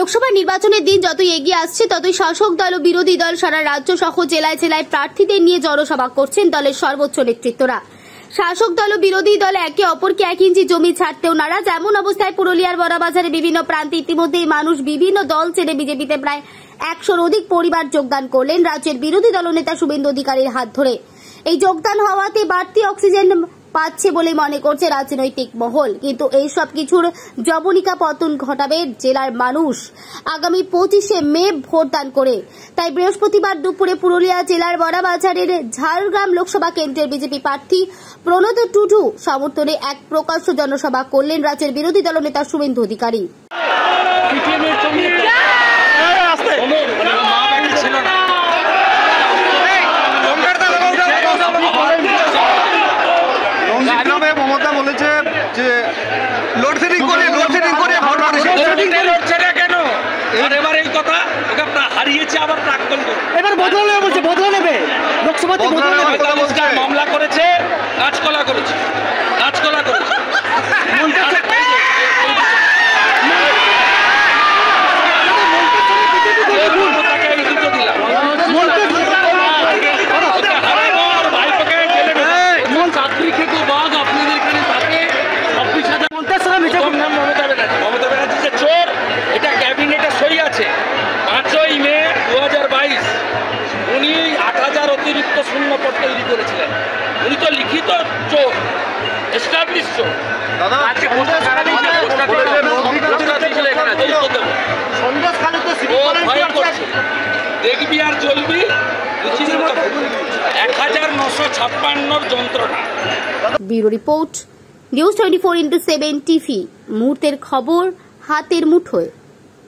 লোকসভা নির্বাচনের দিন যতই এগিয়ে আসছে ততই শাসক দল ও বিরোধী দল সারা রাজ্য সহ জেলায় জেলায় প্রার্থীদের নিয়ে জনসভা করছেন দলের সর্বোচ্চ নেতৃত্বরা। শাসক দল ও বিরোধী দল একে অপরকে 1 ইঞ্চি জমি ছাড়তেও নারাজ। এমন অবস্থায় পুরুলিয়ার বড়বাজারে বিভিন্ন প্রান্তে ইতিমধ্যেই মানুষ বিভিন্ন দল ছেড়ে বিজেপিতে প্রায় 100-র অধিক পরিবার যোগদান করলেন রাজ্যের বিরোধী দলনেতা শুভেন্দু অধিকারীর হাত ধরে। এই যোগদান হওয়াতে বাড়তি অক্সিজেন পাচ্ছে বলে মনে করছে রাজনৈতিক মহল, কিন্তু এই সব কিছুর জবনিকা পতন ঘটাবে জেলার মানুষ আগামী 25শে মে ভোটদান করে। তাই বৃহস্পতিবার দুপুরে পুরুলিয়া জেলার বড়বাজারের ঝাড়গ্রাম লোকসভা কেন্দ্রের বিজেপি প্রার্থী প্রণত টুডু সমর্থনে এক প্রকাশ্য জনসভা করলেন রাজ্যের বিরোধী দলনেতা শুভেন্দু অধিকারী। মমতা বলেছে যে লোডশেডিং করে কেন এবার এই কথা হারিয়েছে, আবার প্রাক্তন এবার বদলে বলছে বদলে নেবে লোকসভাতে মামলা করেছে, কাজকলা করেছে মমতা ব্যানার্জি যে চোর, এটা ক্যাবিনেটে সই আছে। 5ই মে 2022 উনি 8,000 অতিরিক্ত শূন্যপদ তৈরি করেছিলেন। উনি তো লিখিত চোর, এস্টাবলিশ চোর। দেখবি আর চলবি 1956 যন্ত্রণা। Bureau report, news 24x7 TV. মুহূর্তের খবর হাতের মুঠোয়।